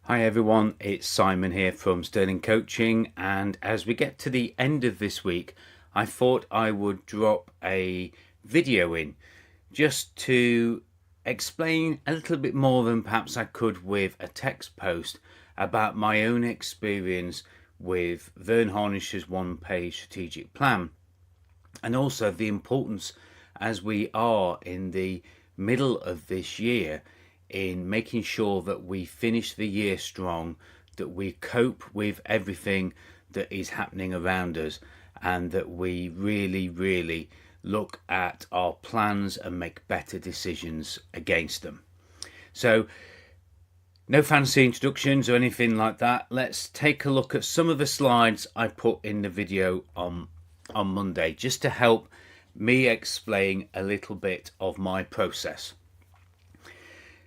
Hi everyone, it's Simon here from Sterling Coaching, and as we get to the end of this week, I thought I would drop a video in just to explain a little bit more than perhaps I could with a text post about my own experience with Verne Harnish's one-page strategic plan, and also the importance as we are in the middle of this year in making sure that we finish the year strong, that we cope with everything that is happening around us, and that we really look at our plans and make better decisions against them. So no fancy introductions or anything like that. Let's take a look at some of the slides I put in the video on Monday, just to help me explain a little bit of my process.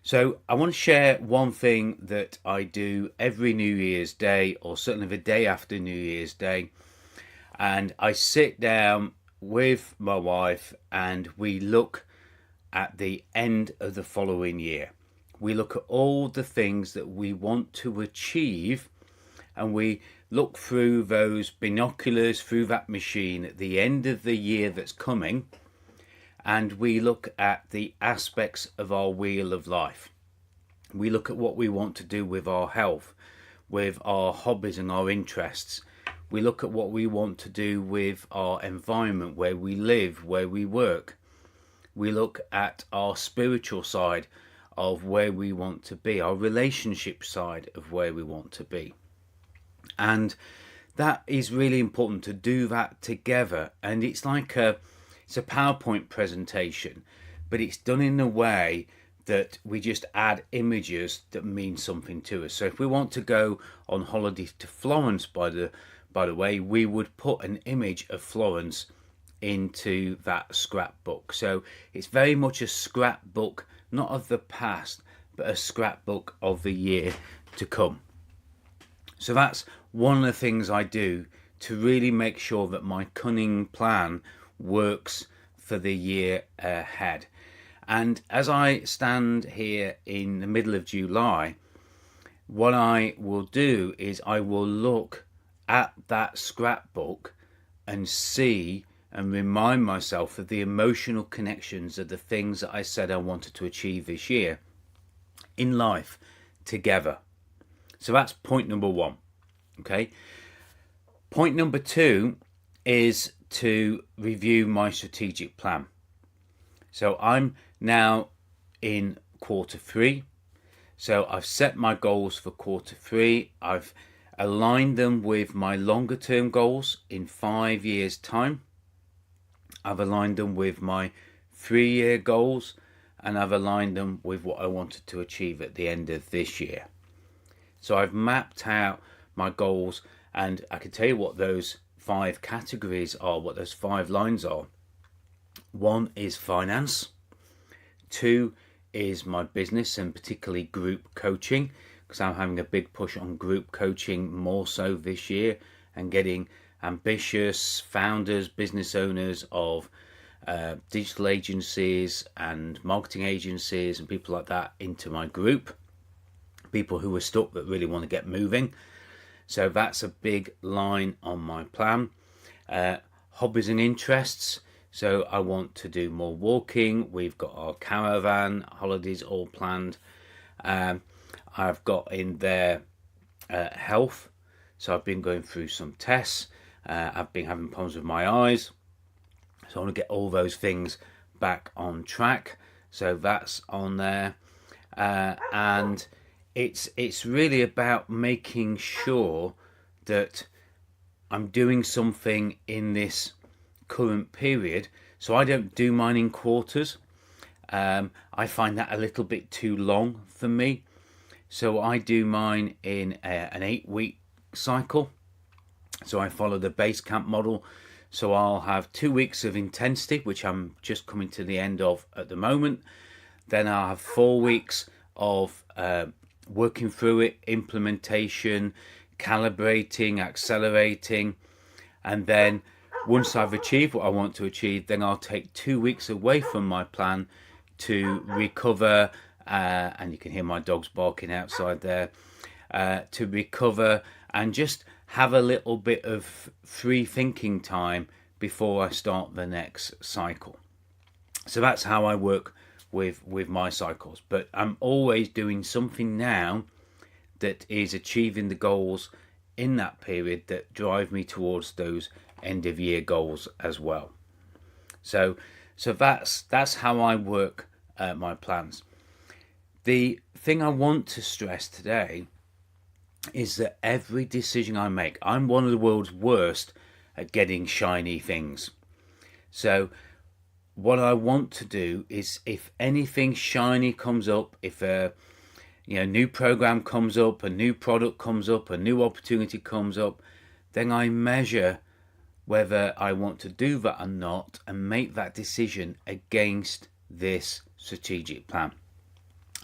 So I want to share one thing that I do every New Year's Day, or certainly the day after New Year's Day, and I sit down with my wife and we look at the end of the following year. We look at all the things that we want to achieve, and we look through those binoculars, through that machine at the end of the year that's coming, and we look at the aspects of our wheel of life. We look at what we want to do with our health, with our hobbies and our interests. We look at what we want to do with our environment, where we live, where we work. We look at our spiritual side of where we want to be, our relationship side of where we want to be. And that is really important to do that together. And it's like it's a PowerPoint presentation, but it's done in a way that we just add images that mean something to us. So if we want to go on holiday to Florence, by the way, we would put an image of Florence into that scrapbook. So it's very much a scrapbook, not of the past, but a scrapbook of the year to come. So that's one of the things I do to really make sure that my cunning plan works for the year ahead. And as I stand here in the middle of July, what I will do is I will look at that scrapbook and see and remind myself of the emotional connections of the things that I said I wanted to achieve this year in life together. So that's point number one. Okay. Point number two is to review my strategic plan. So I'm now in quarter three. So I've set my goals for quarter three. I've aligned them with my longer term goals in 5 years' time. I've aligned them with my 3-year goals, and I've aligned them with what I wanted to achieve at the end of this year. So I've mapped out my goals, and I can tell you what those 5 categories are, what those 5 lines are. 1 is finance. 2 is my business, and particularly group coaching, because I'm having a big push on group coaching more so this year, and getting ambitious founders, business owners of digital agencies and marketing agencies and people like that into my group. People who are stuck but really want to get moving. So that's a big line on my plan. Hobbies and interests. So I want to do more walking. We've got our caravan holidays all planned. I've got in there health. So I've been going through some tests. I've been having problems with my eyes. So I want to get all those things back on track. So that's on there. And it's really about making sure that I'm doing something in this current period. So I don't do mine in quarters. I find that a little bit too long for me. So I do mine in an 8-week cycle. So I follow the base camp model. So I'll have 2 weeks of intensity, which I'm just coming to the end of at the moment. Then I'll have 4 weeks of working through it, implementation, calibrating, accelerating, and then once I've achieved what I want to achieve, then I'll take 2 weeks away from my plan to recover, and you can hear my dogs barking outside there, to recover and just have a little bit of free thinking time before I start the next cycle. So that's how I work with my cycles. But I'm always doing something now that is achieving the goals in that period that drive me towards those end of year goals as well. So that's how I work my plans. The thing I want to stress today is that every decision I make, I'm one of the world's worst at getting shiny things. So what I want to do is, if anything shiny comes up, if a new program comes up, a new product comes up, a new opportunity comes up, then I measure whether I want to do that or not and make that decision against this strategic plan.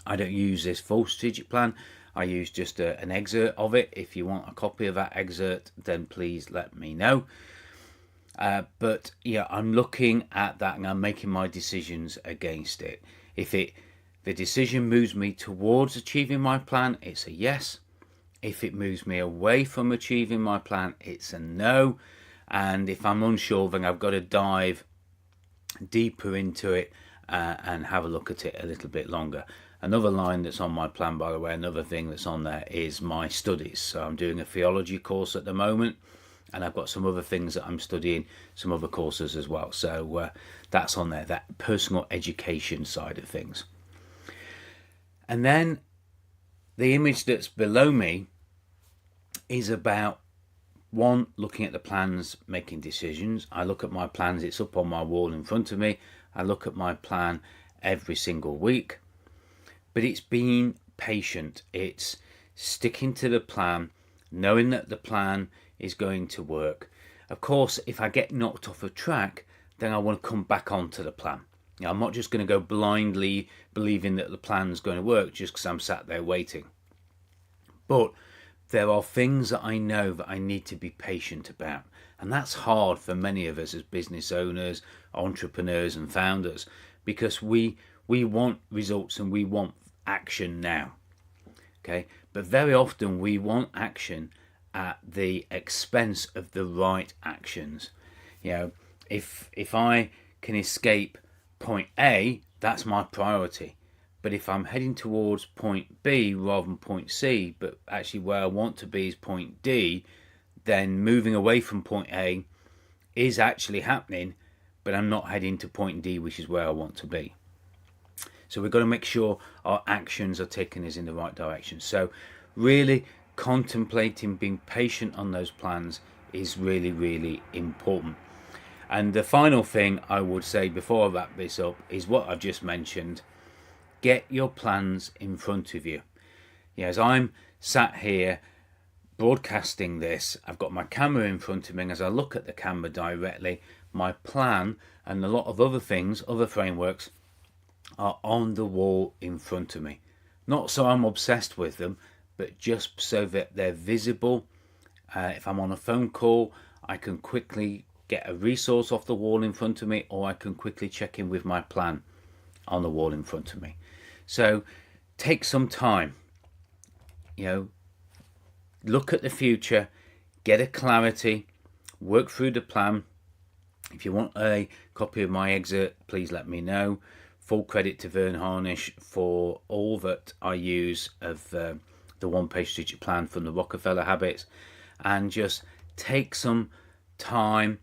I don't use this full strategic plan. I use just an excerpt of it. If you want a copy of that excerpt, then please let me know. But yeah, I'm looking at that and I'm making my decisions against it. If the decision moves me towards achieving my plan, it's a yes. If it moves me away from achieving my plan, it's a no. And if I'm unsure, then I've got to dive deeper into it and have a look at it a little bit longer. Another line that's on my plan, by the way, another thing that's on there is my studies. So I'm doing a theology course at the moment, and I've got some other things that I'm studying, some other courses as well. So that's on there, that personal education side of things. And then the image that's below me is about, one, looking at the plans, making decisions. I look at my plans, it's up on my wall in front of me. I look at my plan every single week. But it's being patient. It's sticking to the plan, knowing that the plan is going to work. Of course, if I get knocked off a track, then I want to come back onto the plan. I'm not just going to go blindly believing that the plan's going to work just because I'm sat there waiting. But there are things that I know that I need to be patient about. And that's hard for many of us as business owners, entrepreneurs and founders, because we want results and we want action now. Okay, but very often we want action at the expense of the right actions. If I can escape point A, that's my priority. But if I'm heading towards point B rather than point C, but actually where I want to be is point D, then moving away from point A is actually happening, but I'm not heading to point D, which is where I want to be. So we've got to make sure our actions are taking us in the right direction. So really contemplating, being patient on those plans is really, really important. And the final thing I would say before I wrap this up is what I've just mentioned. Get your plans in front of you. As I'm sat here broadcasting this, I've got my camera in front of me, and as I look at the camera directly, my plan and a lot of other things, other frameworks, are on the wall in front of me. Not so I'm obsessed with them, but just so that they're visible. If I'm on a phone call, I can quickly get a resource off the wall in front of me, or I can quickly check in with my plan on the wall in front of me. So take some time, look at the future, get a clarity, work through the plan. If you want a copy of my excerpt, please let me know. Full credit to Verne Harnish for all that I use of the one-page strategic plan from the Rockefeller Habits. And just take some time,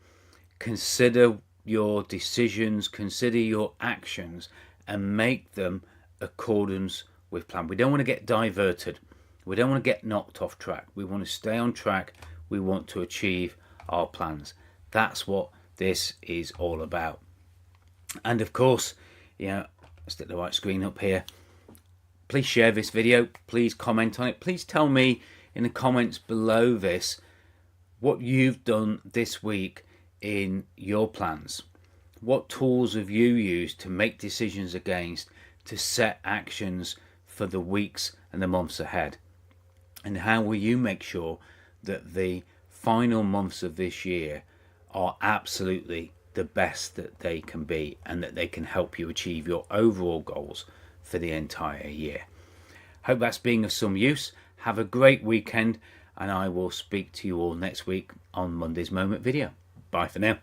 consider your decisions, consider your actions, and make them accordance with plan. We don't want to get diverted. We don't want to get knocked off track. We want to stay on track. We want to achieve our plans. That's what this is all about. And of course, I'll stick the right screen up here. Please share this video. Please comment on it. Please tell me in the comments below this what you've done this week in your plans. What tools have you used to make decisions against, to set actions for the weeks and the months ahead? And how will you make sure that the final months of this year are absolutely the best that they can be, and that they can help you achieve your overall goals for the entire year? Hope that's being of some use. Have a great weekend, and I will speak to you all next week on Monday's Moment video. Bye for now.